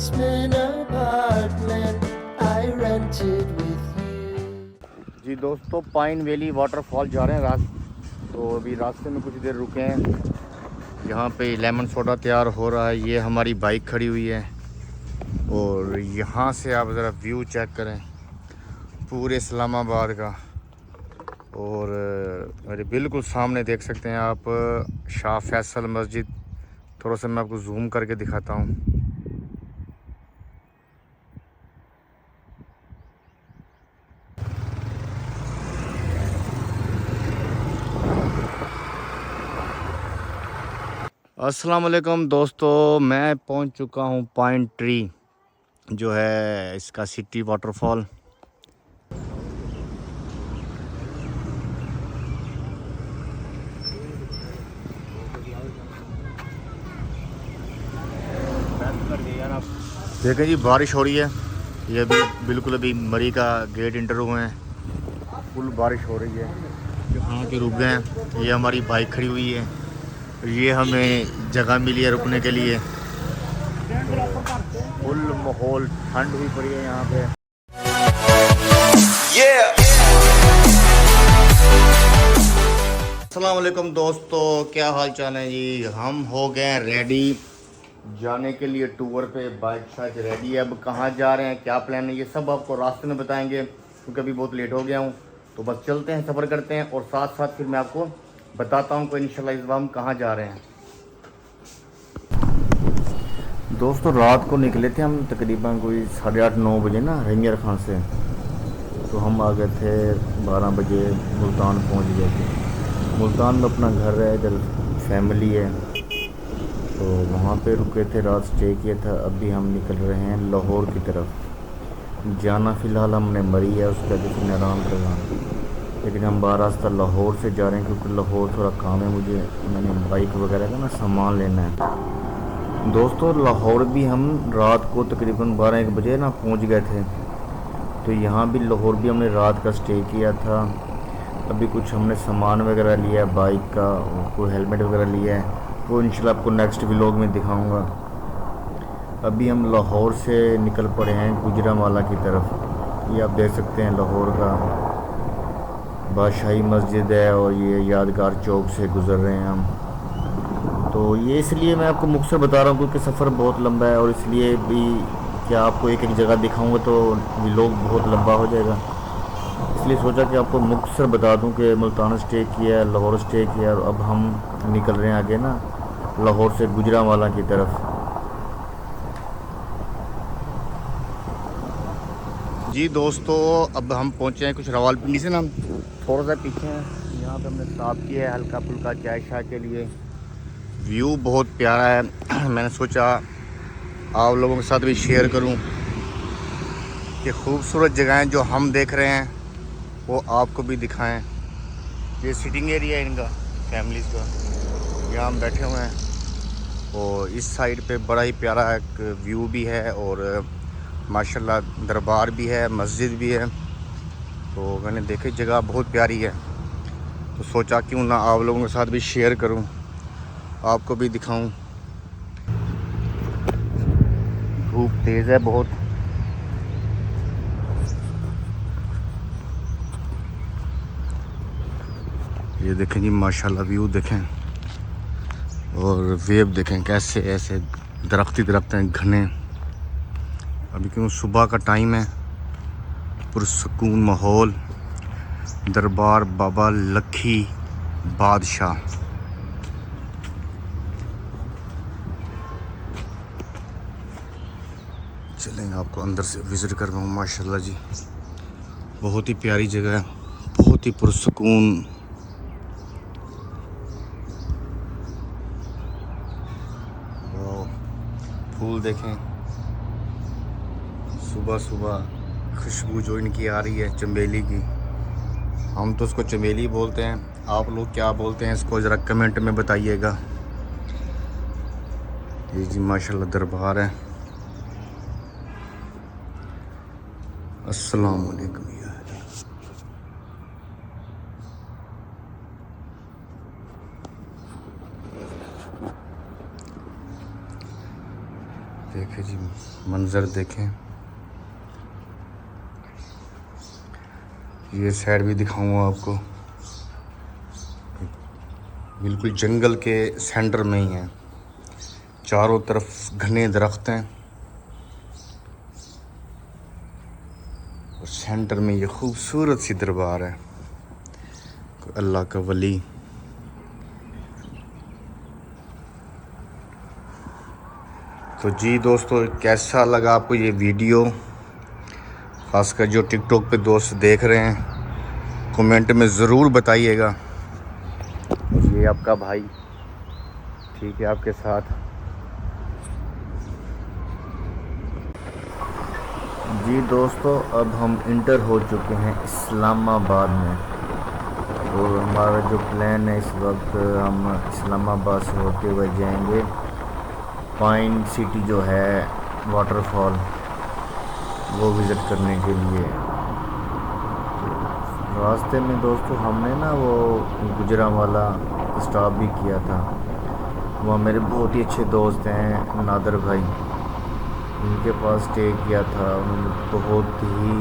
basement apartment I rented with you. जी दोस्तों, pine valley waterfall जा रहे हैं तो अभी रास्ते में कुछ देर रुके हैं। यहाँ पे लेमन सोडा तैयार हो रहा है। ये हमारी बाइक खड़ी हुई है और यहाँ से आप ज़रा व्यू चेक करें पूरे इस्लामाबाद का। और मेरे बिल्कुल सामने देख सकते हैं आप शाह फैसल मस्जिद। थोड़ा सा मैं आपको जूम करके दिखाता हूँ। अस्सलाम वालेकुम दोस्तों, मैं पहुँच चुका हूँ पाइन ट्री जो है इसका सिटी वाटरफॉल। देखें जी, बारिश हो रही है। ये अभी बिल्कुल अभी मरी का गेट इंटर हुए हैं, फुल बारिश हो रही है। यहाँ के रुक गए हैं। ये हमारी बाइक खड़ी हुई है। ये हमें जगह मिली है रुकने के लिए। फुल माहौल ठंड हुई पड़ी है यहाँ पे। अस्सलाम वालेकुम दोस्तों, क्या हाल चाल है जी। हम हो गए रेडी जाने के लिए टूर पे। बाइक शायद रेडी है। अब कहाँ जा रहे हैं, क्या प्लान है, ये सब आपको रास्ते में बताएंगे क्योंकि अभी बहुत लेट हो गया हूँ। तो बस चलते हैं, सफ़र करते हैं और साथ साथ फिर मैं आपको बताता हूँ कि इंशाल्लाह इस बार हम कहाँ जा रहे हैं। दोस्तों, रात को निकले थे हम तकरीबन कोई 8:30-9 बजे ना रंगियर खान से। तो हम आ गए थे 12 बजे, मुल्तान पहुँच गए थे। मुल्तान में अपना घर है, इधर फैमिली है, तो वहाँ पे रुके थे, रात स्टे किया था। अभी हम निकल रहे हैं लाहौर की तरफ। जाना फ़िलहाल हमने मरी है, उसके आगे फिर नारायण प्रधान, लेकिन हम रास्ता लाहौर से जा रहे हैं क्योंकि लाहौर थोड़ा काम है मुझे। मैंने बाइक वगैरह का ना सामान लेना है। दोस्तों, लाहौर भी हम रात को तकरीबन 12-1 बजे ना पहुँच गए थे। तो यहाँ भी लाहौर भी हमने रात का स्टे किया था। अभी कुछ हमने सामान वगैरह लिया है बाइक का, कोई हेलमेट वगैरह लिया है, वो इंशाल्लाह आपको नेक्स्ट व्लॉग में दिखाऊंगा। अभी हम लाहौर से निकल पड़े हैं गुजरांवाला की तरफ। ये आप देख सकते हैं लाहौर का बादशाही मस्जिद है और ये यादगार चौक से गुज़र रहे हैं हम। तो ये इसलिए मैं आपको मुख्तसर बता रहा हूँ क्योंकि सफ़र बहुत लंबा है और इसलिए भी क्या आपको एक एक जगह दिखाऊंगा तो व्लॉग बहुत लंबा हो जाएगा। इसलिए सोचा कि आपको मुख्तसर बता दूं कि मुल्तान स्टे किया है, लाहौर स्टे किया, और अब हम निकल रहे हैं आगे ना लाहौर से गुजरांवाला की तरफ। जी दोस्तों, अब हम पहुंचे हैं कुछ रावलपिंडी से ना थोड़ा सा पीछे हैं। यहाँ पे हमने स्टॉप किया है हल्का फुल्का चाय शाय के लिए। व्यू बहुत प्यारा है। मैंने सोचा आप लोगों के साथ भी शेयर करूं कि खूबसूरत जगहें जो हम देख रहे हैं वो आपको भी दिखाएं। ये सिटिंग एरिया है इनका, फैमिलीज़ का। यहाँ हम बैठे हुए हैं और इस साइड पे बड़ा ही प्यारा एक व्यू भी है और माशाल्लाह दरबार भी है, मस्जिद भी है। तो मैंने देखी जगह बहुत प्यारी है, तो सोचा क्यों ना आप लोगों के साथ भी शेयर करूं, आपको भी दिखाऊं। धूप तेज़ है बहुत। ये देखें जी, माशाल्लाह व्यू देखें और वेव देखें कैसे ऐसे दरख्त हैं घने। अभी क्यों सुबह का टाइम है, पुरसकून माहौल। दरबार बाबा लखी बादशाह। चलें आपको अंदर से विज़िट करवाऊँ। माशाल्लाह जी, बहुत ही प्यारी जगह है, बहुत ही पुरसकून। फूल देखें, सुबह सुबह खुशबू जो इनकी आ रही है चमेली की। हम तो उसको चमेली बोलते हैं, आप लोग क्या बोलते हैं इसको ज़रा कमेंट में बताइएगा। ये जी माशाल्लाह दरबार है। अस्सलाम वालेकुम। देखिए जी मंज़र देखें। ये साइड भी दिखाऊंगा आपको, बिल्कुल जंगल के सेंटर में ही है, चारों तरफ घने दरख्त हैं और सेंटर में ये खूबसूरत सी दरबार है, अल्लाह का वली। तो जी दोस्तों, कैसा लगा आपको ये वीडियो, ख़ासकर जो टिकटॉक पे दोस्त देख रहे हैं, कमेंट में ज़रूर बताइएगा। ये आपका भाई ठीक है आपके साथ। जी दोस्तों, अब हम इंटर हो चुके हैं इस्लामाबाद में और हमारा जो प्लान है, इस वक्त हम इस्लामाबाद से होते हुए जाएंगे पाइन सिटी जो है वाटरफॉल, वो विज़िट करने के लिए। रास्ते में दोस्तों हमने ना वो गुजरांवाला स्टॉप भी किया था। वहाँ मेरे बहुत ही अच्छे दोस्त हैं नादर भाई, उनके पास स्टे किया था। उन्होंने बहुत ही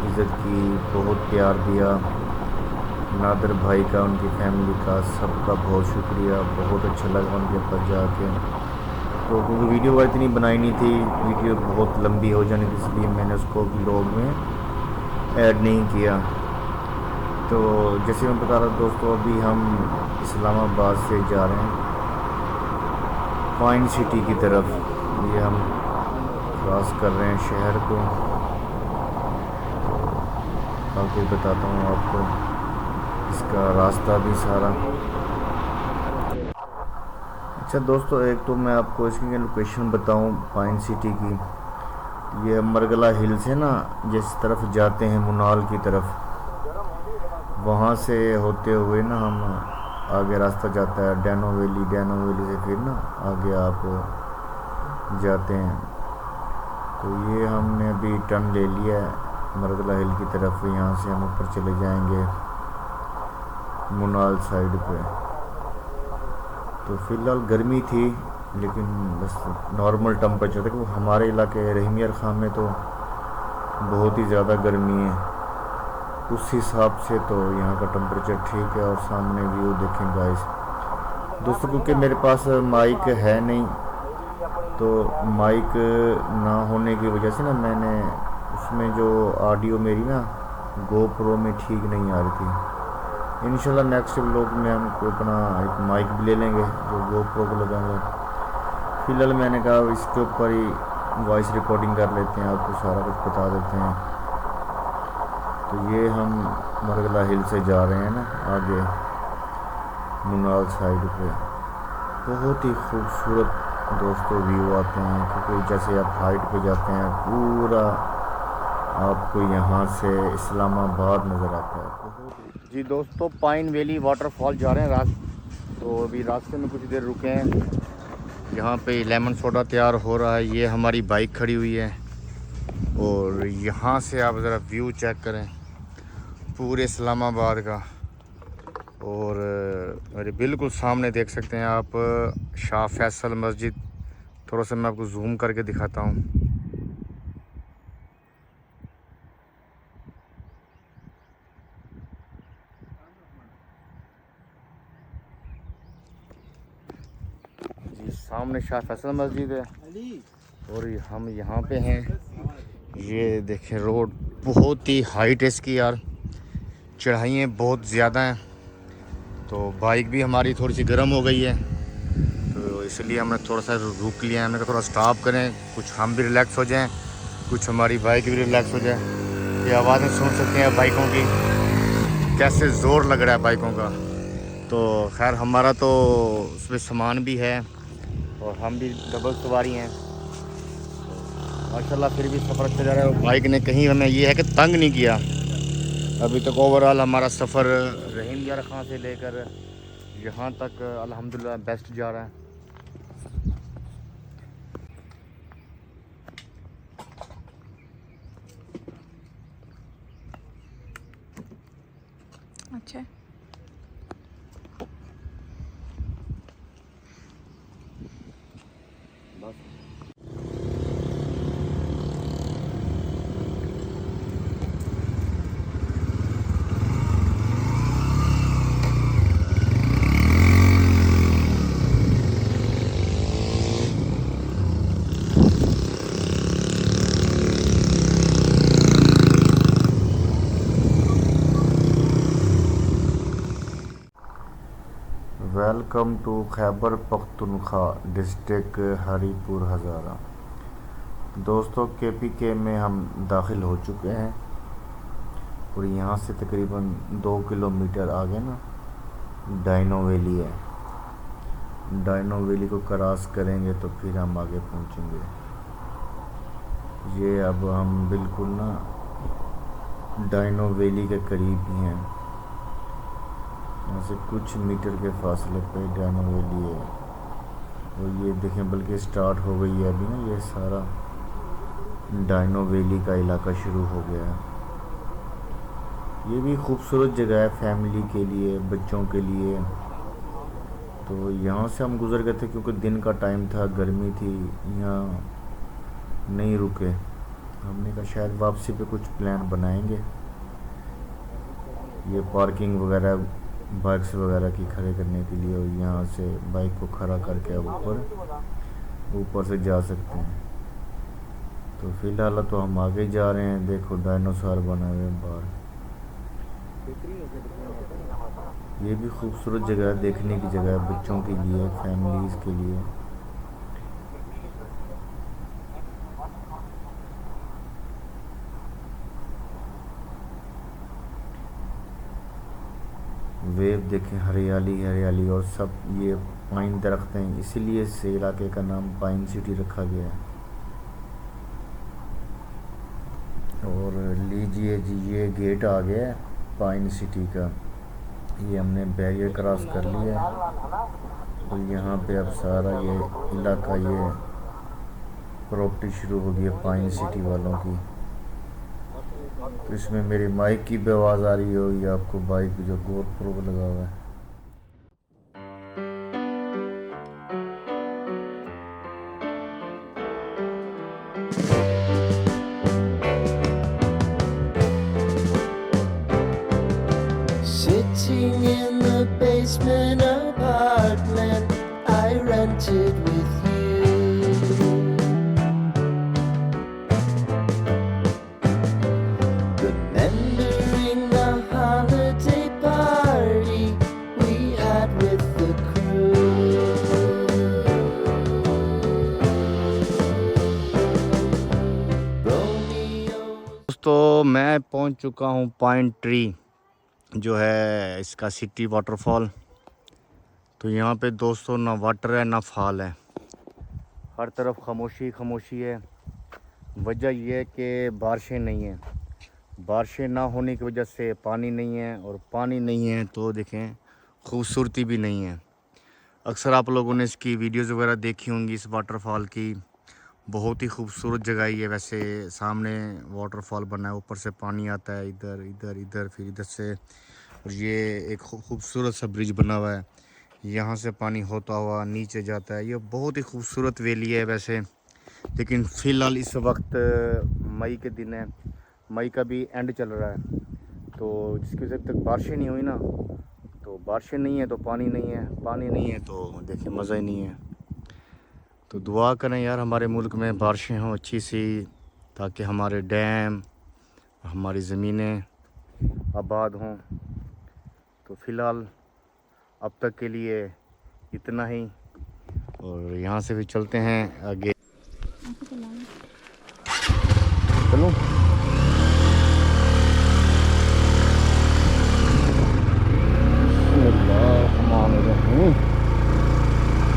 इज़्ज़त की, बहुत प्यार दिया। नादर भाई का, उनकी फैमिली का, सबका बहुत शुक्रिया। बहुत अच्छा लगा उनके पास जाके। तो क्योंकि वीडियो वह इतनी बनाई नहीं थी, वीडियो बहुत लंबी हो जानी थी, इसलिए मैंने उसको व्लॉग में ऐड नहीं किया। तो जैसे मैं बता रहा दोस्तों, अभी हम इस्लामाबाद से जा रहे हैं पाइन सिटी की तरफ। ये हम क्रॉस कर रहे हैं शहर को। आगे बताता हूँ आपको इसका रास्ता भी सारा। अच्छा दोस्तों, एक तो मैं आपको इसकी लोकेशन बताऊं पाइन सिटी की। ये मरगला हिल से ना जिस तरफ जाते हैं मुनाल की तरफ, वहाँ से होते हुए ना हम आगे रास्ता जाता है डैनो वैली। डैनो वैली से फिर ना आगे आप जाते हैं। तो ये हमने अभी टर्न ले लिया है मरगला हिल की तरफ। यहाँ से हम ऊपर चले जाएंगे मुनाल साइड पे। तो फ़िलहाल गर्मी थी, लेकिन बस नॉर्मल टेम्परेचर था। क्योंकि हमारे इलाके रहीमियर खां में तो बहुत ही ज़्यादा गर्मी है, उस हिसाब से तो यहाँ का टेम्परेचर ठीक है। और सामने व्यू देखें गाइस दोस्तों, क्योंकि मेरे पास माइक है नहीं, तो माइक ना होने की वजह से ना मैंने उसमें जो ऑडियो मेरी ना गोप्रो में ठीक नहीं आ रही थी। इंशाल्लाह नेक्स्ट व्लॉग में हम अपना एक माइक भी ले लेंगे जो गोप्रो को लगाएंगे। फ़िलहाल मैंने कहा इसके ऊपर ही वॉइस रिकॉर्डिंग कर लेते हैं, आपको सारा कुछ बता देते हैं। तो ये हम मरगला हिल से जा रहे हैं ना आगे मुनाल साइड पे। बहुत ही खूबसूरत दोस्तों व्यू आते हैं, क्योंकि जैसे आप हाइट पे जाते हैं पूरा आपको यहाँ से इस्लामाबाद नज़र आता है। जी दोस्तों, पाइन वैली वाटरफॉल जा रहे हैं तो अभी रास्ते में कुछ देर रुके हैं। यहाँ पे लेमन सोडा तैयार हो रहा है। ये हमारी बाइक खड़ी हुई है और यहाँ से आप ज़रा व्यू चेक करें पूरे इस्लामाबाद का। और मेरे बिल्कुल सामने देख सकते हैं आप शाह फैसल मस्जिद। थोड़ा सा मैं आपको जूम करके दिखाता हूँ। जी सामने शाह फैसल मस्जिद है और हम यहाँ पे हैं। ये देखें रोड बहुत ही हाइट है इसकी यार, चढ़ाइयाँ बहुत ज़्यादा हैं। तो बाइक भी हमारी थोड़ी सी गर्म हो गई है, तो इसलिए हमने थोड़ा सा रुक लिया है। हमने कहा थोड़ा स्टॉप करें, कुछ हम भी रिलैक्स हो जाएं, कुछ हमारी बाइक भी रिलैक्स हो जाए। ये आवाज़ें सुन सकते हैं बाइकों की, कैसे ज़ोर लग रहा है बाइकों का। तो खैर हमारा तो उसमें सामान भी है और हम भी डबल सवारी हैं। माशाल्लाह फिर भी सफ़र अच्छा जा रहा है। बाइक ने कहीं हमें ये है कि तंग नहीं किया अभी तक। ओवरऑल हमारा सफ़र रहीमियर खां से लेकर यहाँ तक अल्हम्दुलिल्लाह बेस्ट जा रहा है। अच्छा बस welcome to Khyber Pakhtunkhwa district Haripur Hazara. दोस्तों KPK में हम दाखिल हो चुके हैं और यहाँ से तकरीबन 2 किलोमीटर आगे ना डाइनो वैली है। डाइनो वैली को क्रॉस करेंगे तो फिर हम आगे पहुँचेंगे। ये अब हम बिल्कुल ना डाइनो वैली के करीब ही हैं। यहाँ से कुछ मीटर के फासले पे डाइनो वैली है और ये देखें बल्कि स्टार्ट हो गई है अभी ना, ये सारा डाइनो वैली का इलाका शुरू हो गया है। ये भी खूबसूरत जगह है फैमिली के लिए, बच्चों के लिए। तो यहाँ से हम गुज़र गए थे क्योंकि दिन का टाइम था, गर्मी थी, यहाँ नहीं रुके। हमने कहा शायद वापसी पे कुछ प्लान बनाएंगे। ये पार्किंग वगैरह बाइक्स वगैरह की खड़े करने के लिए, और यहाँ से बाइक को खड़ा करके ऊपर से जा सकते हैं। तो फ़िलहाल तो हम आगे जा रहे हैं। देखो डायनासोर बना हुए हैं बाहर। ये भी खूबसूरत जगह है, देखने की जगह है बच्चों के लिए, फैमिलीज़ के लिए। वेव देखें, हरियाली हरियाली और सब ये पाइन दरख्त हैं, इसीलिए इस इलाके का नाम पाइन सिटी रखा गया है। और लीजिए जी, ये गेट आ गया है पाइन सिटी का। ये हमने बैरियर क्रॉस कर लिया है और यहाँ पे अब सारा ये इलाका, ये प्रॉपर्टी शुरू हो गई है पाइन सिटी वालों की। तो इसमें मेरे माइक की भी आवाज़ आ रही हो या आपको बाइक जो GoPro लगा हुआ है। Sitting in the basement apartment I rented with you. Remembering the holiday party we had with the crew. Romeo. दोस्तों मैं पहुंच चुका हूं पाइन ट्री, जो है इसका सिटी वाटरफॉल। तो यहाँ पे दोस्तों ना वाटर है ना फॉल है, हर तरफ खामोशी खामोशी है। वजह यह है कि बारिशें नहीं हैं। बारिशें ना होने की वजह से पानी नहीं है, और पानी नहीं है तो देखें खूबसूरती भी नहीं है। अक्सर आप लोगों ने इसकी वीडियोज़ वगैरह देखी होंगी इस वाटरफॉल की। बहुत ही खूबसूरत जगह ही है वैसे। सामने वाटरफॉल बना है, ऊपर से पानी आता है इधर इधर इधर, फिर इधर से। और ये एक खूबसूरत सा ब्रिज बना हुआ है, यहाँ से पानी होता हुआ नीचे जाता है। ये बहुत ही खूबसूरत वैली है वैसे। लेकिन फ़िलहाल इस वक्त मई के दिन है, मई का भी एंड चल रहा है, तो जिसकी वजह तक बारिशें नहीं हुई ना, तो बारिशें नहीं है तो पानी नहीं है, पानी नहीं है तो देखिए मज़ा ही नहीं है। तो दुआ करें यार हमारे मुल्क में बारिशें हों अच्छी सी, ताकि हमारे डैम, हमारी ज़मीनें आबाद हों। तो फ़िलहाल अब तक के लिए इतना ही, और यहाँ से भी चलते हैं आगे। चलो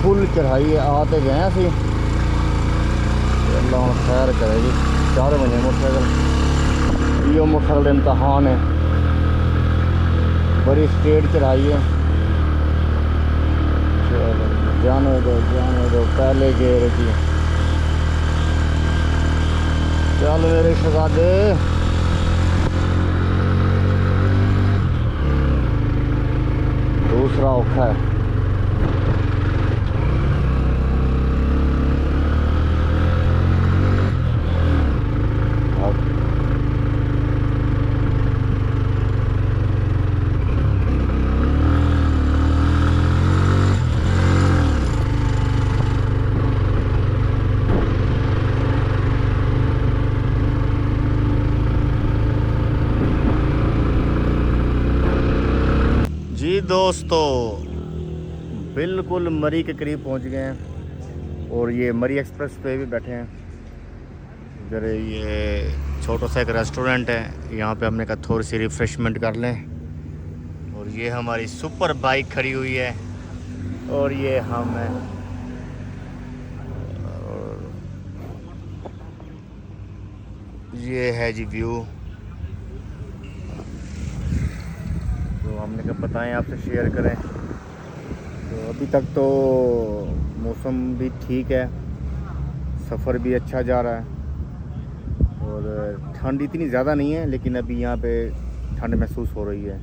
फुल चढ़ाई है, आते गए हैं असी। अल्लाह खैर करेगी। 4 बजे मोटरसाइकिल, ये मोटरसाइकिल इम्तहान है, बड़ी स्ट्रेट चढ़ाई है। चलो जाने दो पहले गेर की। चल मेरे शहजादे, दूसरा औखा है। जी दोस्तों, बिल्कुल मरी के करीब पहुंच गए हैं और ये मरी एक्सप्रेस पे भी बैठे हैं। इधर ये छोटा सा एक रेस्टोरेंट है, यहाँ पे हमने कहा थोड़ी सी रिफ़्रेशमेंट कर लें। और ये हमारी सुपर बाइक खड़ी हुई है और ये हम हैं। और ये है जी व्यू, तो हमने कहा बताएं आपसे शेयर करें। तो अभी तक तो मौसम भी ठीक है, सफ़र भी अच्छा जा रहा है और ठंड इतनी ज़्यादा नहीं है, लेकिन अभी यहाँ पे ठंड महसूस हो रही है,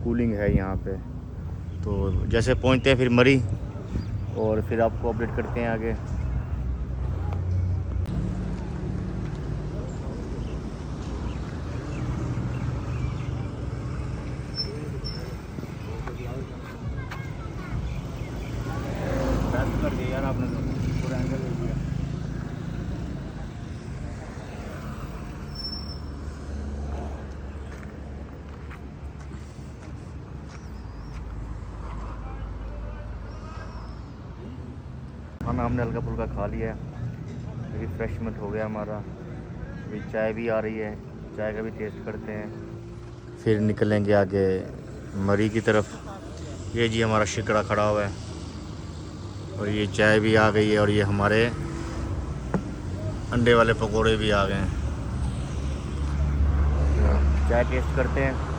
कूलिंग है यहाँ पे। तो जैसे पहुँचते हैं फिर मरी और फिर आपको अपडेट करते हैं आगे। कर दिया यार आपने, तो पूरा एंगल ले दिया। खाना हमने हल्का फुल्का खा लिया है, रिफ्रेशमेंट हो गया हमारा। अभी चाय भी आ रही है, चाय का भी टेस्ट करते हैं, फिर निकलेंगे आगे मरी की तरफ। ये जी हमारा शिकड़ा खड़ा हुआ है और ये चाय भी आ गई है और ये हमारे अंडे वाले पकोड़े भी आ गए हैं। चाय टेस्ट करते हैं।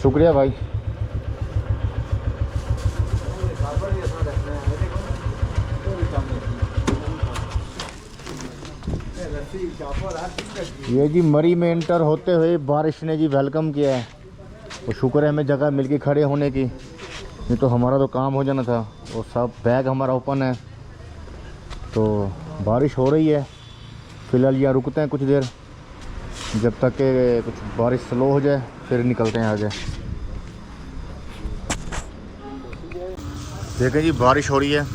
शुक्रिया भाई। ये जी मरी में एंटर होते हुए बारिश ने जी वेलकम किया है, और शुक्र है हमें जगह मिल गई खड़े होने की, नहीं तो हमारा तो काम हो जाना था। और सब बैग हमारा ओपन है, तो बारिश हो रही है। फ़िलहाल यहाँ रुकते हैं कुछ देर, जब तक के कुछ बारिश स्लो हो जाए, फिर निकलते हैं आगे। देखें जी बारिश हो रही है,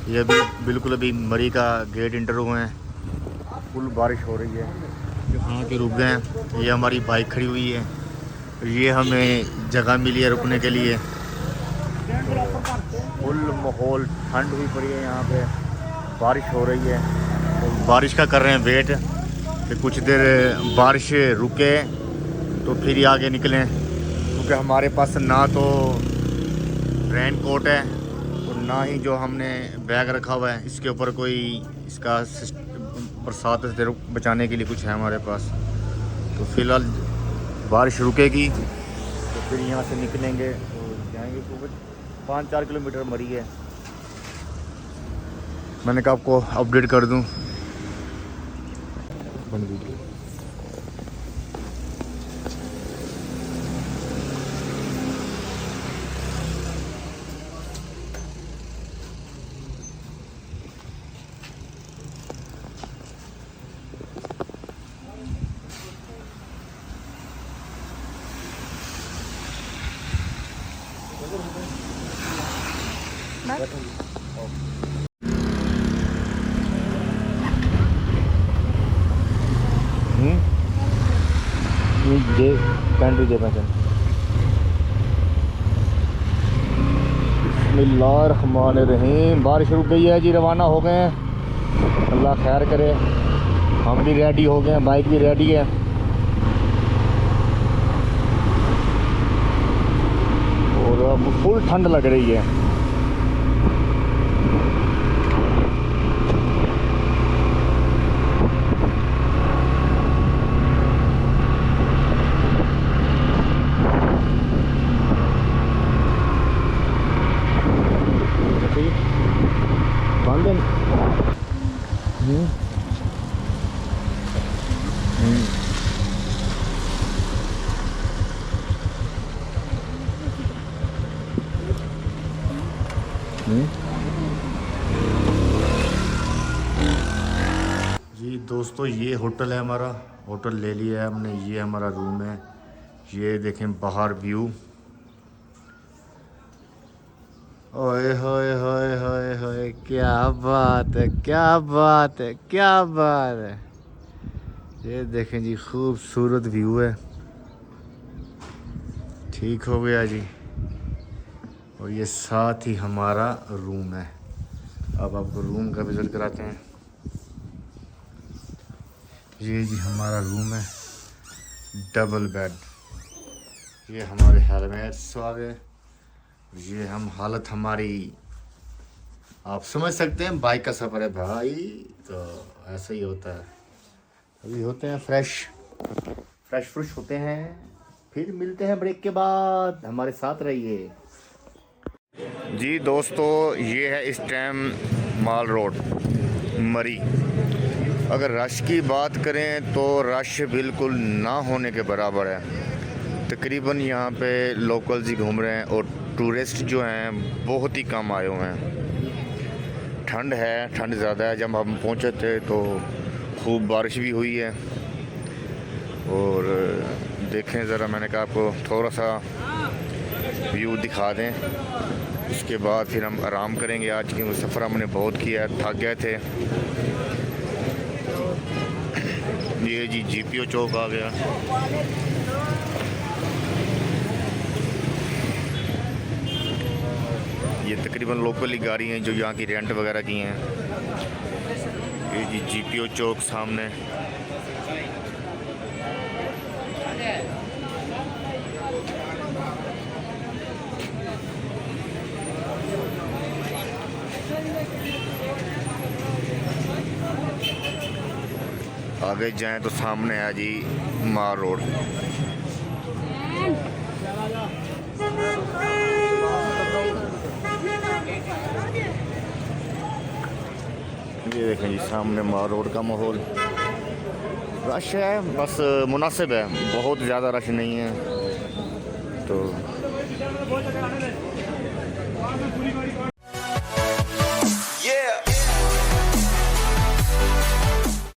ये भी बिल्कुल अभी मरी का गेट इंटर हुए हैं, फुल बारिश हो रही है। यहाँ के रुक गए हैं, ये हमारी बाइक खड़ी हुई है, ये हमें जगह मिली है रुकने के लिए। फुल माहौल, ठंड भी पड़ी है यहाँ पे, बारिश हो रही है, तो बारिश का कर रहे हैं वेट कि कुछ देर बारिश रुके तो फिर ही आगे निकलें, क्योंकि हमारे पास ना तो रेन कोट है और ना ही जो हमने बैग रखा हुआ है इसके ऊपर कोई इसका बरसात से बचाने के लिए कुछ है हमारे पास। तो फिलहाल बारिश रुकेगी तो फिर यहाँ से निकलेंगे और जाएंगे, क्योंकि 5-4 किलोमीटर मरी है। मैंने कहा आपको अपडेट कर दूँ। ये कैंडी दे मैं बिस्मिल्लाहिर्रहमानिर्रहीम। बारिश रुक गई है जी, रवाना हो गए हैं। अल्लाह खैर करे। हम भी रेडी हो गए हैं, बाइक भी रेडी है। और अब फुल ठंड लग रही है। बंद है। जी दोस्तों, ये होटल है हमारा। होटल ले लिया है हमने। ये हमारा रूम है। ये देखें बाहर व्यू। ओए होए होए होए होए, क्या बात है, क्या बात है, क्या बात है। ये देखें जी, खूबसूरत व्यू है। ठीक हो गया जी। और ये साथ ही हमारा रूम है। अब आपको रूम का विजिट कराते हैं। ये जी हमारा रूम है, डबल बेड। ये हमारे हेलमेट्स आ गए। ये हम हालत हमारी, आप समझ सकते हैं, बाइक का सफ़र है भाई, तो ऐसा ही होता है। अभी होते हैं फ्रेश होते हैं। फिर मिलते हैं ब्रेक के बाद। हमारे साथ रहिए जी। दोस्तों, ये है इस टाइम माल रोड मरी। अगर रश की बात करें तो रश बिल्कुल ना होने के बराबर है। तकरीबन यहाँ पे लोकल्स ही घूम रहे हैं और टूरिस्ट जो हैं बहुत ही कम आए हुए हैं। ठंड है, ठंड ज़्यादा है। जब हम पहुँचे थे तो खूब बारिश भी हुई है। और देखें ज़रा, मैंने कहा आपको थोड़ा सा व्यू दिखा दें, उसके बाद फिर हम आराम करेंगे। आज की सफ़र हमने बहुत किया है, थक गए थे। ये जी जीपीओ चौक आ गया। ये तकरीबन लोकल ही गाड़ी हैं जो यहाँ की रेंट वगैरह की हैं। ये जी जीपीओ चौक सामने। आगे जाएं तो सामने है जी माल रोड। ये देखें जी सामने माल रोड का माहौल। रश है, बस मुनासिब है, बहुत ज़्यादा रश नहीं है। तो